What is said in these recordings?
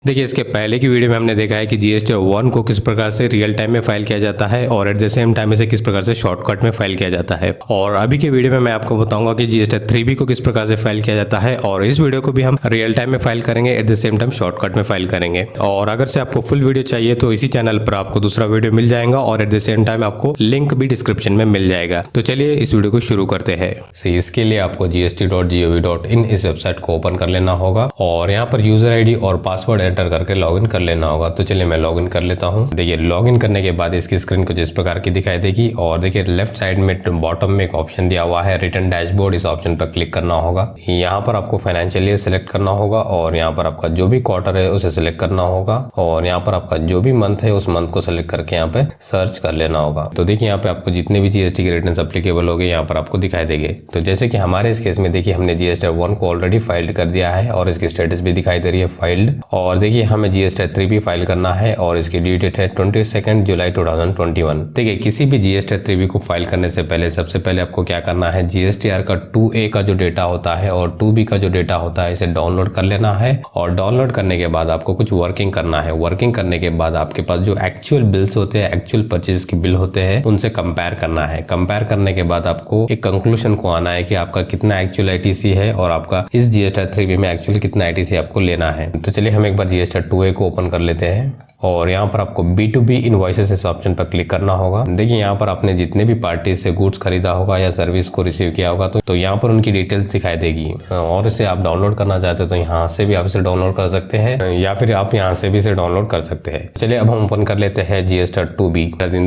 देखिए, इसके पहले की वीडियो में हमने देखा है कि जीएसटी 1 को किस प्रकार से रियल टाइम में फाइल किया जाता है और एट द सेम टाइम इसे किस प्रकार से शॉर्टकट में फाइल किया जाता है। और अभी के वीडियो में मैं आपको बताऊंगा कि जीएसटी 3B को किस प्रकार से फाइल किया जाता है और इस वीडियो को भी हम रियल टाइम में फाइल करेंगे, at the same time shortcut में फाइल करेंगे। और अगर से आपको फुल वीडियो चाहिए तो इसी चैनल पर आपको दूसरा वीडियो मिल जाएगा और एट द सेम टाइम आपको लिंक भी डिस्क्रिप्शन में मिल जाएगा। तो चलिए इस वीडियो को शुरू करते हैं। इसके लिए आपको gst.gov.in इस वेबसाइट को ओपन कर लेना होगा और यहाँ पर यूजर आईडी और पासवर्ड एंटर करके लॉगिन कर लेना होगा। तो चलिए मैं लॉगिन कर लेता हूँ। देखिए, लॉगिन करने के बाद इसकी स्क्रीन कुछ इस प्रकार की दिखाई देगी और देखिए लेफ्ट साइड में बॉटम में एक ऑप्शन दिया हुआ है रिटर्न डैशबोर्ड, इस ऑप्शन पर क्लिक करना होगा। यहाँ पर आपको फाइनेंशियल ईयर सेलेक्ट करना होगा और यहाँ पर आपका जो भी क्वार्टर है उसे सिलेक्ट करना होगा और यहाँ पर आपका जो भी मंथ है उस मंथ को सिलेक्ट करके यहाँ पे सर्च कर लेना होगा। तो देखिए यहाँ पे आपको जितने भी जीएसटी के रिटर्न एप्लीकेबल होंगे यहाँ पर आपको दिखाई देंगे। तो जैसे कि हमारे इस केस में देखिए हमने जीएसटी 1 को ऑलरेडी फाइल्ड कर दिया है और इसकी स्टेटस भी दिखाई दे रही है फाइल्ड। और देखिए हमें जीएसटी 3B फाइल करना है और इसकी ड्यू डेट है 22 जुलाई 2021। देखिए किसी भी जीएसटी 3B को फाइल करने से पहले सबसे पहले आपको क्या करना है, जीएसटीआर का 2A का जो डेटा होता है और 2B का जो डेटा होता है इसे डाउनलोड कर लेना है और डाउनलोड करने के बाद आपको कुछ वर्किंग करना है। वर्किंग करने के बाद आपके पास जो एक्चुअल बिल्स होते हैं, एक्चुअल परचेज के बिल होते हैं, उनसे कंपेयर करना है। कंपेयर करने के बाद आपको एक कंक्लूजन को आना है कि आपका कितना एक्चुअल आईटीसी है और आपका इस जीएसटी 3B में एक्चुअली कितना आईटीसी आपको लेना है। तो चलिए हम एक बार जीएसटी 2A को ओपन कर लेते हैं और यहाँ पर आपको B2B इनवॉइसेस इस ऑप्शन पर क्लिक करना होगा। देखिए यहाँ पर आपने जितने भी पार्टी से गुड्स खरीदा होगा या सर्विस को रिसीव किया होगा तो यहाँ पर उनकी डिटेल्स दिखाई देगी और इसे आप डाउनलोड करना चाहते हो तो यहाँ से भी आप इसे डाउनलोड कर सकते हैं या फिर आप यहाँ से भी इसे डाउनलोड कर सकते हैं। चलिए अब हम ओपन कर लेते हैं जीएसटी 2B।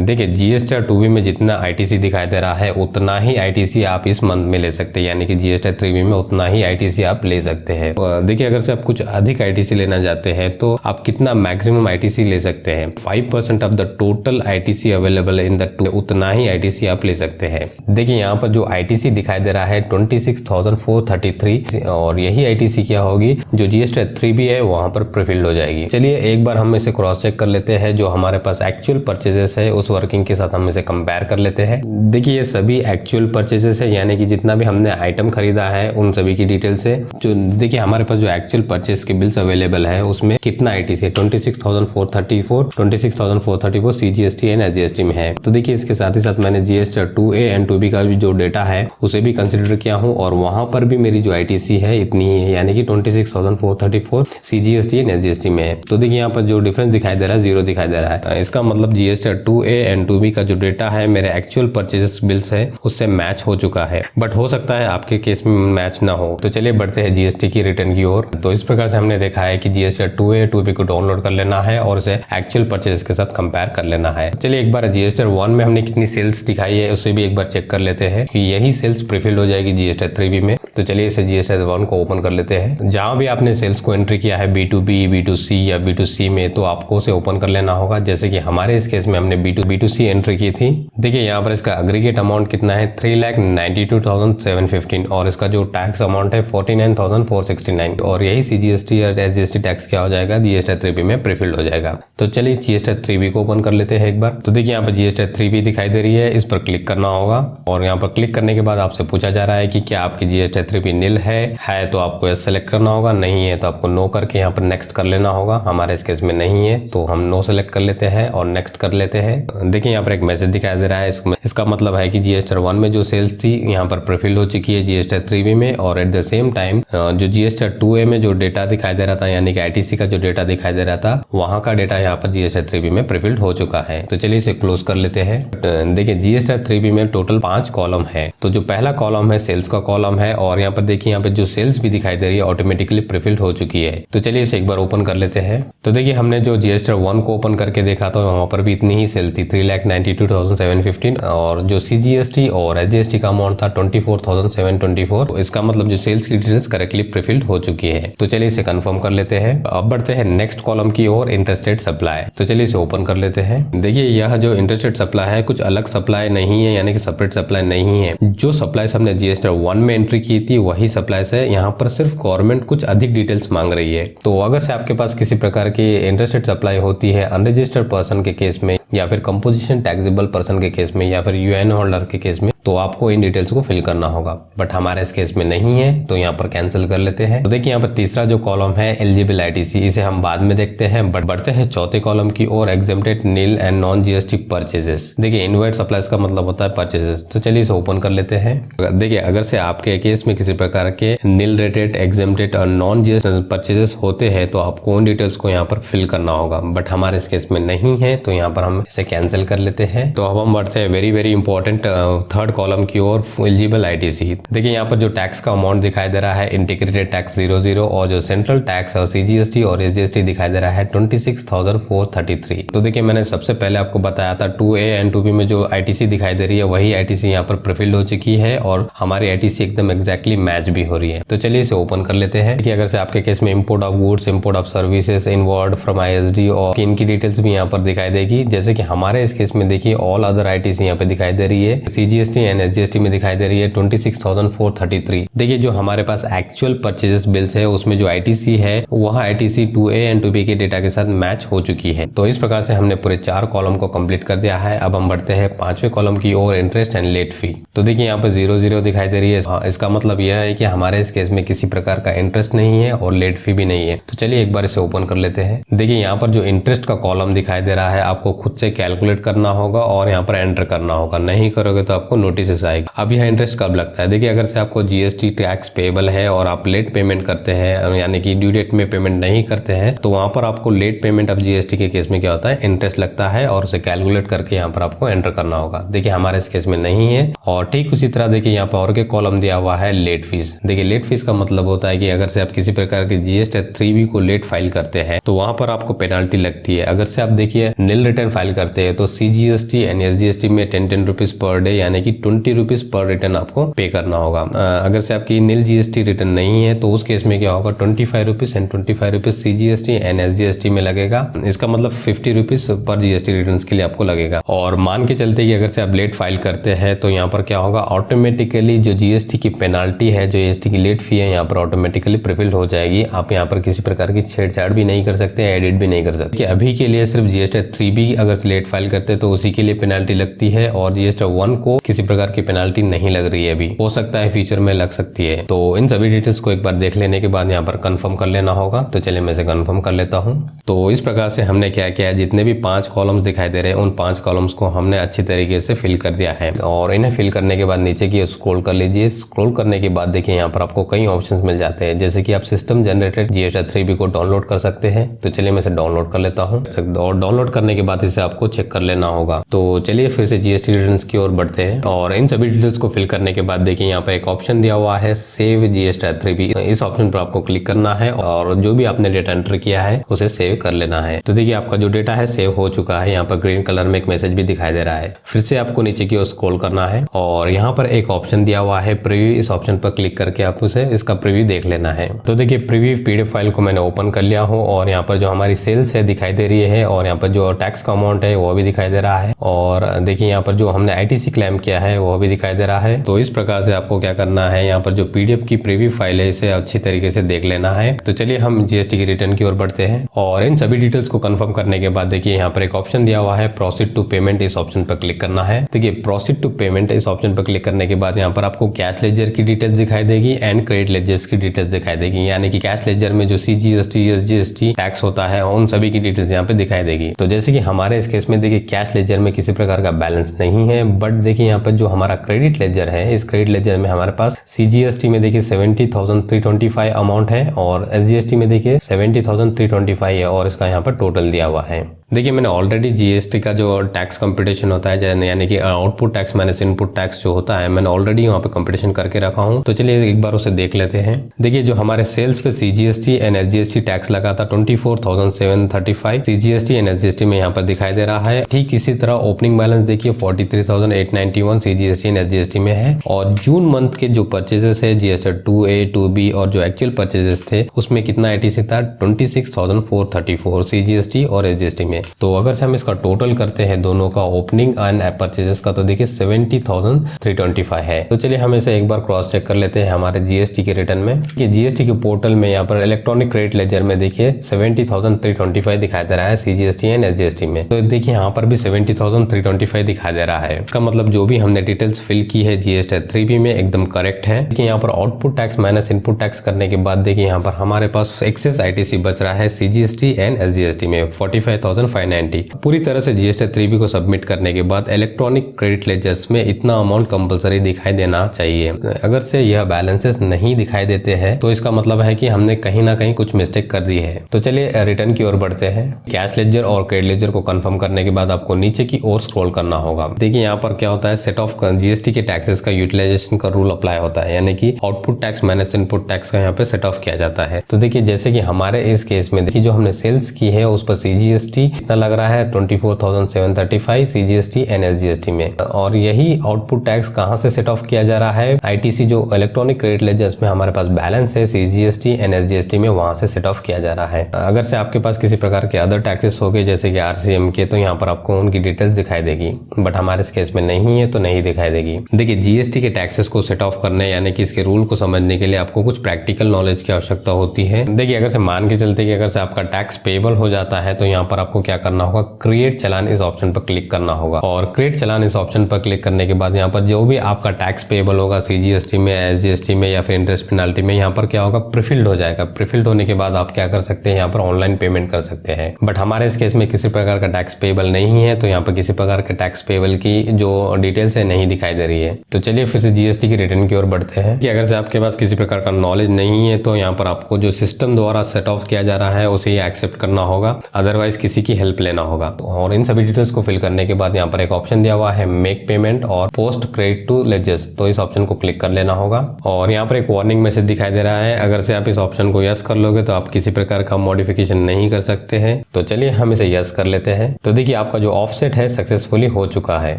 देखिए जीएसटी 2B में जितना आईटीसी दिखाई दे रहा है उतना ही आईटीसी आप इस मंथ में ले सकते हैं, यानी कि जीएसटी 3B में उतना ही आईटीसी आप ले सकते हैं। देखिए अगर से आप कुछ अधिक आईटीसी लेना चाहते हैं तो आप कितना मैक्सिमम आईटीसी ले सकते हैं, 5% of the total ITC available in the उतना ही आईटीसी आप ले सकते हैं। देखिए यहाँ पर जो आईटीसी दिखाई दे रहा है 26,433 और यही आईटीसी क्या होगी जो जीएसटी 3B है वहां पर प्रीफिल्ड हो जाएगी। चलिए एक बार हम इसे क्रॉस चेक कर लेते हैं, जो हमारे पास एक्चुअल परचेजेस है उस वर्किंग के साथ हम इसे कंपेयर कर लेते हैं। देखिए ये सभी एक्चुअल परचेजेस है, यानी कि जितना भी हमने आइटम खरीदा है उन सभी की डिटेल्स है। जो देखिए हमारे पास जो एक्चुअल परचेज के बिल्स अवेलेबल है उसमें कितना आईटीसी है 26,434 सीजीएसटी एंड एसजीएसटी में है। तो देखिए इसके साथ ही साथ मैंने जीएसटी 2A एंड 2B का भी जो डेटा है उसे भी कंसीडर किया हूं और वहां पर भी मेरी जो आईटीसी है इतनी ही है, यानी कि 26,434 सीजीएसटी एंड एसजीएसटी में है। तो देखिए यहाँ पर जो डिफरेंस दिखाई दे रहा है 0 दिखाई दे रहा है। इसका मतलब जीएसटी 2A एंड 2B का जो डेटा है मेरे एक्चुअल परचेजेस बिल्स है उससे मैच हो चुका है, बट हो सकता है आपके केस में मैच ना हो। तो चलिए बढ़ते हैं जीएसटी की रिटर्न की ओर। तो इस प्रकार से हमने देखा है कि जीएसटी 2A 2B को डाउनलोड कर लेना है और उसे एक्चुअल परचेज के साथ कंपेयर कर लेना है। चलिए एक बार जीएसटी 1 में हमने कितनी सेल्स दिखाई है उसे भी एक बार चेक कर लेते हैं कि यही सेल्स प्रीफिल्ड हो जाएगी जीएसटी 3B में। तो चलिए इसे जीएसटी 1 को ओपन कर लेते हैं। जहां भी आपने सेल्स को एंट्री किया है B2B, B2C या B2C में तो आपको उसे ओपन कर लेना होगा। जैसे कि हमारे इस केस में हमने B2C एंट्री की थी। देखिए यहाँ पर इसका एग्रीगेट अमाउंट कितना है 3,92,715 और इसका जो टैक्स अमाउंट है 49,469 और यही सीजीएसटी और एसजीएसटी टैक्स क्या हो जाएगा जीएसटी 3B में प्रीफिल्ड हो जाएगा। तो चलिए जीएसटी 3B को ओपन कर लेते हैं एक बार। तो देखिए यहाँ पर जीएसटी 3B दिखाई दे रही है, इस पर क्लिक करना होगा और यहाँ पर क्लिक करने के बाद आपसे पूछा जा रहा है कि क्या आपकी जीएसटी 3B नील है तो आपको यस सेलेक्ट करना होगा, नहीं है तो आपको नो करके यहाँ पर नेक्स्ट कर लेना होगा। हमारे इस केस में नहीं है तो हम नो सेलेक्ट कर लेते हैं और नेक्स्ट कर लेते हैं। देखिए यहाँ पर एक मैसेज दिखाई दे रहा है, इसका मतलब है कि जीएसटी 1 में जो सेल्स थी यहाँ पर प्रीफिल्ड हो चुकी है जीएसटी 3B में और एट द सेम टाइम जो जीएसटी 2A में जो डेटा दिखाई दे रहा था, यानी कि आईटीसी का जो डेटा दिखाई दे रहा था वहां का डेटा यहाँ पर जीएसटी 3B में प्रीफिल्ड हो चुका है। तो चलिए इसे क्लोज कर लेते हैं। देखिए जीएसटी 3B में टोटल 5 कॉलम है। तो जो पहला कॉलम है सेल्स का कॉलम है और यहाँ पर देखिए यहाँ पे जो सेल्स भी दिखाई दे रही है ऑटोमेटिकली प्रीफिल्ड हो चुकी है। तो चलिए इसे एक बार ओपन कर लेते हैं। तो देखिए हमने जो जीएसटी 1 को ओपन करके देखा तो वहां पर भी इतनी ही सेल थी 3,92,715 और जो सीजीएसटी और एसजीएसटी का अमाउंट था 24,724। तो इसका मतलब जो सेल्स की डिटेल्स करेक्टली प्रीफिल्ड हो चुकी है। तो चलिए इसे कंफर्म कर लेते हैं। अब बढ़ते हैं नेक्स्ट कॉलम की ओर, इंटरेस्टेड सप्लाई। तो चलिए इसे ओपन कर लेते हैं। देखिए यह जो इंटरेस्टेड सप्लाई है कुछ अलग सप्लाई नहीं है, यानी कि सेपरेट सप्लाई नहीं है। जो सप्लाई हमने जीएसटी 1 में एंट्री की थी वही सप्लाई है। यहाँ पर सिर्फ गवर्नमेंट कुछ अधिक डिटेल्स मांग रही है। तो अगर से आपके पास किसी प्रकार की इंटरेस्टेड सप्लाई होती है अनरजिस्टर्ड पर्सन के केस में या फिर कंपोजिशन टैक्सेबल पर्सन के केस में या फिर यूएन होल्डर के केस में तो आपको इन डिटेल्स को फिल करना होगा, बट हमारे इस केस में नहीं है तो यहाँ पर कैंसिल कर लेते हैं। तो देखिए यहाँ पर तीसरा जो कॉलम है एलिजिबल आईटीसी, इसे हम बाद में देखते हैं, बट बढ़ते हैं चौथे कॉलम की ओर, exempted nil and non GST purchases. देखिए इनवर्ट सप्लाईज का मतलब होता है परचेजेस। तो चलिए इसे ओपन कर लेते हैं। देखिए अगर से आपके केस में किसी प्रकार के नील रेटेड, एग्जेम्प्टेड और नॉन जीएसटी परचेजेस होते हैं तो आपको उन डिटेल्स को यहाँ पर फिल करना होगा, बट हमारे इस केस में नहीं है तो यहाँ पर हम इसे कैंसिल कर लेते हैं। तो अब हम बढ़ते हैं वेरी इंपॉर्टेंट थर्ड कॉलम की ओर, एलिजिबल आईटीसी। देखिए यहाँ पर जो टैक्स का अमाउंट दिखाई दे रहा है इंटीग्रेटेड टैक्स 00 और जो सेंट्रल टैक्स और सीजीएसटी और एसजीएसटी दिखाई दे रहा है 26,433। तो देखिए मैंने सबसे पहले आपको बताया था 2A एंड 2B में जो आईटीसी दिखाई दे रही है वही आईटीसी यहाँ पर प्रीफिल्ड हो चुकी है और हमारी आईटीसी एकदम एग्जैक्टली मैच भी हो रही है। तो चलिए इसे ओपन कर लेते हैं कि अगर से आपके केस में import of goods, import of services, inward from ISD और इनकी डिटेल्स भी यहाँ पर दिखाई देगी। जैसे कि हमारे इस केस में देखिए ऑल अदर आईटीसी यहाँ पे दिखाई दे रही है, सीजीएसटी एंड एसजीएसटी में दिखाई दे रही है 26,433। देखिए जो हमारे पास एक्चुअल परचेजेस बिल्स है उसमें जो आईटीसी है वह आईटीसी 2A एंड 2B के डेटा के साथ मैच हो चुकी है। तो इस प्रकार से हमने पूरे 4 कॉलम को कंप्लीट कर दिया है। अब हम बढ़ते हैं 5वें कॉलम की ओर, इंटरेस्ट एंड लेट फी। तो देखिए यहाँ पे 00 दिखाई दे रही है। इसका मतलब यह है कि हमारे इस केस में किसी प्रकार का इंटरेस्ट नहीं है और लेट फी भी नहीं है। तो चलिए एक बार इसे ओपन कर लेते हैं। देखिए यहाँ पर जो इंटरेस्ट का कॉलम दिखाई दे रहा है आपको खुद से कैलकुलेट करना होगा और यहाँ पर एंटर करना होगा, नहीं करोगे तो आपको नोटिस आएगा। अब यह इंटरेस्ट कब लगता है? देखिए अगर से आपको जीएसटी टैक्स पेबल है और आप लेट पेमेंट करते हैं यानी कि ड्यू डेट में पेमेंट नहीं करते हैं तो वहां पर आपको लेट पेमेंट ऑफ जीएसटी के केस में क्या होता है, इंटरेस्ट लगता है और उसे कैलकुलेट करके यहाँ पर आपको एंटर करना होगा। देखिए हमारे इस केस में नहीं है। और ठीक उसी तरह देखिए यहाँ पर और के कॉलम दिया हुआ है लेट फीस। देखिए लेट फीस का मतलब होता है कि अगर से आप किसी प्रकार की जीएसटी 3B को लेट फाइल करते हैं तो वहां पर आपको पेनाल्टी लगती है। अगर से आप देखिए नील रिटर्न फाइल करते हैं तो सीजीएसटी एंड एसजीएसटी में 10 रुपीज पर डे यानी कि 20 रुपीज पर रिटर्न आपको पे करना होगा। अगर से आपकी नील जीएसटी रिटर्न नहीं है तो उस केस में क्या होगा, 25 rupees and 25 rupees CGST and SGST में लगेगा। इसका मतलब 50 रुपीज पर जीएसटी रिटर्न के लिए आपको लगेगा। और मान के चलते कि अगर से आप लेट फाइल करते हैं तो यहाँ पर क्या होगा, ऑटोमेटिकली जो जीएसटी की पेनाल्टी है, जो जीएसटी की लेट फी है यहाँ पर ऑटोमेटिकली प्रीफिल्ड हो जाएगी। आप यहाँ पर किसी प्रकार की छेड़छाड़ भी नहीं कर सकते, एडिट भी नहीं कर सकते। अभी के लिए सिर्फ जीएसटी 3B अगर से लेट फाइल करते तो उसी के लिए पेनाल्टी लगती है और जीएसटी 1 को किसी प्रकार की पेनाल्टी नहीं लग रही है। अभी हो सकता है फ्यूचर में लग सकती है। तो इन सभी डिटेल्स को एक बार देख लेने के बाद यहाँ पर कंफर्म कर लेना होगा। तो चलिए मैं इसे कंफर्म कर लेता हूँ। तो इस प्रकार से हमने क्या किया है, जितने भी 5 कॉलम्स दिखाई दे रहे हैं उन 5 कॉलम्स को हमने अच्छी तरीके से फिल कर दिया है। और इन्हें फिल करने के बाद नीचे की स्क्रॉल कर लीजिए। स्क्रॉल करने के बाद देखिए यहाँ पर आपको कई ऑप्शंस मिल जाते हैं, जैसे कि आप सिस्टम जनरेटेड जीएसटी 3B को डाउनलोड कर सकते हैं। तो चलिए मैं इसे डाउनलोड कर लेता हूँ और डाउनलोड करने के बाद इसे आपको चेक कर लेना होगा। तो चलिए फिर से जीएसटी रिटर्न्स की ओर बढ़ते हैं और इन सभी डिटेल्स को फिल करने के बाद देखिए यहाँ पर एक ऑप्शन दिया हुआ है सेव जीएसटी 3B। इस ऑप्शन पर आपको क्लिक करना है और जो भी आपने डेटा एंटर किया है उसे सेव कर लेना है। तो देखिए आपका जो डेटा है सेव हो चुका है। यहाँ पर ग्रीन कलर में एक मैसेज भी दिखाई दे रहा है। फिर से आपको नीचे की ओर स्क्रॉल करना है और यहाँ पर एक ऑप्शन दिया हुआ है प्रीव्यू। इस ऑप्शन पर क्लिक करके आप उसे इसका प्रीव्यू देख लेना है। तो देखिए प्रीव्यू पीडीएफ फाइल को मैंने ओपन कर लिया हूँ और यहाँ पर जो हमारी सेल्स है दिखाई दे रही है और यहाँ पर जो टैक्स का अमाउंट है वो भी दिखाई दे रहा है और देखिए यहाँ पर जो हमने आईटीसी क्लेम किया है वो भी दिखाई दे रहा है। तो इस प्रकार से आपको क्या करना है, यहाँ पर जो पीडीएफ की प्रीव्यू फाइल है इसे अच्छी तरीके से देख लेना है। तो चलिए हम जीएसटी की रिटर्न की ओर बढ़ते हैं और इन सभी डिटेल्स को कंफर्म करने के बाद देखिए यहाँ पर एक ऑप्शन दिया हुआ है प्रोसीड टू पेमेंट। इस ऑप्शन पर क्लिक करना है। देखिए प्रोसीड टू पेमेंट इस ऑप्शन पर क्लिक करने के बाद यहाँ पर आपको कैश लेजर की डिटेल्स दिखाई देगी एंड क्रेडिट लेजर्स की डिटेल्स दिखाई देगी। यानी कि कैश लेजर में जो सीजीएसटी एसजीएसटी टैक्स होता है उन सभी की डिटेल्स यहाँ पे दिखाई देगी। तो जैसे कि हमारे इस केस में देखिए कैश लेजर में किसी प्रकार का बैलेंस नहीं है, बट देखिए यहाँ पर जो हमारा क्रेडिट लेजर है इस क्रेडिट लेजर में हमारे पास सीजीएसटी में देखिए 70,325 अमाउंट है और एसजीएसटी में देखिए 70,325 है और इसका यहाँ पर टोटल दिया हुआ है। देखिए मैंने ऑलरेडी जीएसटी का जो टैक्स कंपटीशन होता है यानी कि output tax minus input tax जो होता है मैंने ऑलरेडी वहाँ पे कंपटीशन करके रखा हूँ। तो चलिए एक बार उसे देख लेते हैं। देखिए जो हमारे सेल्स पे सीजीएसटी एंड एसजीएसटी टैक्स लगा था 24,735 सीजीएसटी एंड एसजीएसटी में यहाँ पर दिखाई दे रहा है। ठीक इसी तरह ओपनिंग बैलेंस देखिए 43,891 सीजीएसटी एंड एसजीएसटी में है और जून मंथ के जो परचेजेस है जीएसटी 2A 2B और जो एक्चुअल परचेजेस थे उसमें कितना आईटीसी था 26,434 सीजीएसटी और एसजीएसटी में। तो अगर से हम इसका टोटल करते हैं दोनों का ओपनिंग एंड परचेजेस का, तो देखिए 70,325 है। तो चलिए हम इसे एक बार क्रॉस चेक कर लेते हैं हमारे जीएसटी के रिटर्न में। कि जीएसटी के पोर्टल में यहाँ पर इलेक्ट्रॉनिक क्रेडिट लेजर में देखिए 70,325 दिखाई दे रहा है सीजीएसटी एंड एसजीएसटी में। तो देखिए यहाँ पर भी 70,325 दिखाई दे रहा है। इसका मतलब जो भी हमने डिटेल्स फिल की है जीएसटी 3B में एकदम करेक्ट है। देखिए यहाँ पर output tax minus input tax करने के बाद देखिए यहाँ पर हमारे पास एक्सेस आईटीसी बच रहा है सीजीएसटी एंड एसजीएसटी में 45,590। पूरी तरह से जीएसटी 3B को सबमिट करने के बाद इलेक्ट्रॉनिक क्रेडिट लेजर्स में इतना अमाउंट कंपलसरी दिखाई देना चाहिए। अगर से यह बैलेंसेस नहीं दिखाई देते हैं तो इसका मतलब है कि हमने कहीं ना कहीं कुछ मिस्टेक कर दी है। तो चलिए रिटर्न की ओर बढ़ते हैं। कैश लेजर और क्रेडिट लेजर को कंफर्म करने के बाद आपको नीचे की ओर स्क्रॉल करना होगा। देखिए यहाँ पर क्या होता है, सेट ऑफ जीएसटी के टैक्सेस का यूटिलाइजेशन का रूल अप्लाई होता है, यानी कि output tax minus input tax का यहाँ पे सेट ऑफ किया जाता है। तो देखिए जैसे कि हमारे इस केस में देखिए जो हमने सेल्स की है उस पर सीजीएसटी कितना लग रहा है 24,735 सीजीएसटी एंड एसजीएसटी में, और यही आउटपुट टैक्स कहाँ से सेट ऑफ किया जा रहा है, आईटीसी जो इलेक्ट्रॉनिक क्रेडिट लेजर्स में हमारे पास बैलेंस है सीजीएसटी एंड एसजीएसटी में, वहां से सेट ऑफ किया जा रहा है। अगर से आपके पास किसी प्रकार के अदर टैक्सेस हो गए जैसे कि आरसीएम के, तो यहाँ पर आपको उनकी डिटेल्स दिखाई देगी, बट हमारे इस केस में नहीं है तो नहीं दिखाई देगी। देखिए जीएसटी के टैक्सेस को सेट ऑफ करने यानी कि इसके रूल को समझने के लिए आपको कुछ प्रैक्टिकल नॉलेज की आवश्यकता होती है। देखिए अगर से मान के चलते कि अगर से आपका टैक्स पेबल हो जाता है तो यहाँ पर आपको क्या करना होगा, क्रिएट चालान इस ऑप्शन पर क्लिक करना होगा, और क्रिएट चालान इस ऑप्शन पर क्लिक करने के बाद यहाँ पर जो भी आपका टैक्स पेबल होगा सीजीएसटी में, एसजीएसटी में या फिर इंटरेस्ट पेनाल्टी में, यहाँ पर क्या होगा, प्रीफिल्ड हो जाएगा। प्रीफिल्ड होने के बाद आप क्या कर सकते हैं, यहाँ पर ऑनलाइन पेमेंट कर सकते हैं। बट हमारे इस केस में किसी प्रकार का टैक्स पेबल नहीं है, तो यहाँ पर किसी प्रकार के टैक्स पेबल की जो डिटेल्स है नहीं दिखाई दे रही है। तो चलिए फिर से जीएसटी की रिटर्न की ओर बढ़ते हैं। कि अगर से आपके पास किसी प्रकार का नॉलेज नहीं है तो यहाँ पर आपको जो सिस्टम द्वारा सेट ऑफ किया जा रहा है उसे ही एक्सेप्ट करना होगा, अदरवाइज किसी की हेल्प लेना होगा। और इन सभी डिटेल्स को फिल करने के बाद यहाँ पर एक ऑप्शन दिया हुआ है मेक पेमेंट और पोस्ट क्रेडिट टू लेजर्स, तो इस ऑप्शन को क्लिक कर लेना होगा। और यहाँ पर एक वार्निंग मैसेज दिखाई दे रहा है, अगर से आप इस ऑप्शन को यस कर लोगे तो आप किसी प्रकार का मॉडिफिकेशन नहीं कर सकते हैं। तो चलिए हम इसे यस कर लेते हैं। तो देखिए आपका जो ऑफसेट है सक्सेसफुली हो चुका है।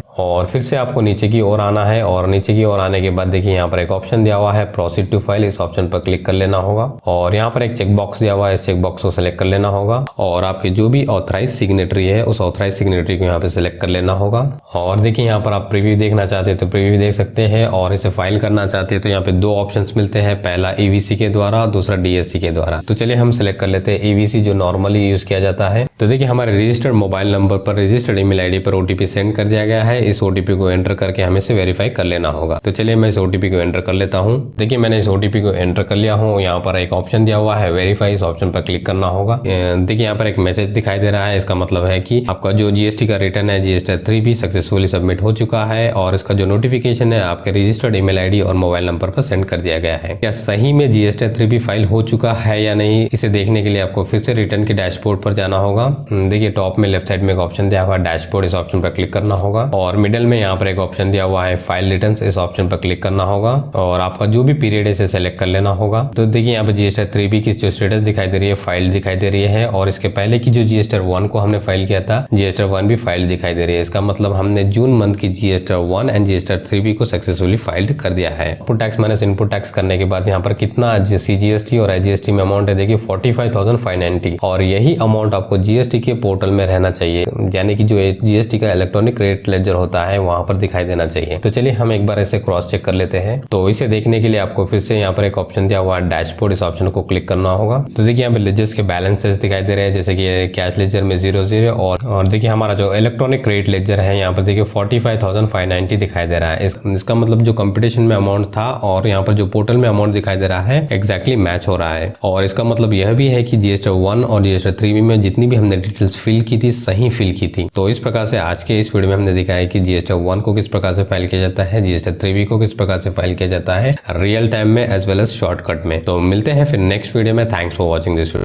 और फिर से आपको नीचे की ओर आना है, और नीचे की ओर आने के बाद देखिए यहाँ पर एक ऑप्शन दिया हुआ है प्रोसीड टू फाइल, इस ऑप्शन पर क्लिक कर लेना होगा। और यहाँ पर एक चेक बॉक्स दिया हुआ है, इस चेक बॉक्स को सिलेक्ट कर लेना होगा, और आपके जो भी ऑथराइज सिग्नेटरी है उस ऑथराइज सिग्नेटरी को यहाँ पे सिलेक्ट कर लेना होगा। और देखिए यहाँ पर आप प्रीव्यू देखना चाहते हैं तो प्रीव्यू देख सकते हैं, और इसे फाइल करना चाहते हैं तो यहाँ पे दो ऑप्शंस मिलते हैं, पहला ईवीसी के द्वारा, दूसरा डीएससी के द्वारा। तो चलिए हम सिलेक्ट कर लेते हैं ईवीसी जो नॉर्मली यूज किया जाता है। तो देखिए हमारे रजिस्टर्ड मोबाइल नंबर पर रजिस्टर्ड ईमेल आईडी पर ओटीपी सेंड कर दिया गया है। इस ओटीपी को एंटर करके हमें इसे वेरीफाई कर लेना होगा। तो चलिए मैं इस ओटीपी को एंटर कर लेता हूँ। देखिए मैंने इस ओटीपी को एंटर कर लिया हूँ। यहाँ पर एक ऑप्शन दिया हुआ है वेरीफाई, इस ऑप्शन पर क्लिक करना होगा। देखिए यहाँ पर एक मैसेज दिखाई दे रहा है, इसका मतलब है कि आपका जो जीएसटी का रिटर्न है जीएसटी 3B सक्सेसफुली सबमिट हो चुका है, और इसका जो नोटिफिकेशन है आपके रजिस्टर्ड ईमेल आईडी और मोबाइल नंबर पर सेंड कर दिया गया है। क्या सही में जीएसटी 3B फाइल हो चुका है या नहीं, इसे देखने के लिए आपको फिर से रिटर्न के डैशबोर्ड पर जाना होगा। देखिए टॉप में लेफ्ट साइड में एक ऑप्शन दिया हुआ है डैशबोर्ड, इस ऑप्शन पर क्लिक करना होगा, और मिडिल में यहाँ पर एक ऑप्शन दिया हुआ है फाइल रिटर्न्स, इस ऑप्शन पर क्लिक करना होगा, और आपका जो भी पीरियड है इसे सेलेक्ट कर लेना होगा। तो देखिए यहाँ पे जीएसटी 3B की जो स्टेटस दिखाई दे रही है, फाइल दिखाई दे रही है, और इसके पहले की जो जीएसटी 1 को हमने फाइल किया था जीएसटी 1 भी फाइल दिखाई दे रही है। इसका मतलब हमने जून मंथ की जीएसटी 1 एंड जीएसटी 3B को सक्सेसफुली फाइल्ड कर दिया है। Input tax minus input tax करने के बाद यहाँ पर कितना सीजीएसटी और एजीएसटी में अमाउंट है, देखिए 45,590, और यही अमाउंट आपको जीएसटी के पोर्टल में रहना चाहिए, यानी कि जो जीएसटी का इलेक्ट्रॉनिक क्रेडिट लेजर होता है वहां पर दिखाई देना चाहिए। तो चलिए हम एक बार इसे क्रॉस चेक कर लेते हैं। तो इसे देखने के लिए आपको फिर से यहाँ पर एक ऑप्शन दिया हुआ है डैशबोर्ड, इस ऑप्शन को क्लिक करना होगा। तो देखिए यहाँ पे लेजर्स के बैलेंसेस दिखाई दे रहे हैं, जैसे कि कैश लेजर में 00 और देखिए हमारा जो इलेक्ट्रॉनिक क्रेडिट लेजर है यहाँ पर देखिए 45,590 दिखाई दे रहा है। इसका मतलब जो कंपटीशन में अमाउंट था और यहाँ पर जो पोर्टल में अमाउंट दिखाई दे रहा है एग्जैक्टली मैच हो रहा है। और इसका मतलब यह भी है कि जीएसटी 1 और जीएसटी 3B में जितनी भी हमने डिटेल्स फिल की थी सही फिल की थी। तो इस प्रकार से आज के इस वीडियो में हमने दिखाया है कि जीएसटी 1 को किस प्रकार से फाइल किया जाता है, जीएसटी 3B को किस प्रकार से फाइल किया जाता है रियल टाइम में एज वेल एज शॉर्टकट में। तो मिलते हैं फिर नेक्स्ट वीडियो में। Thanks for watching this video.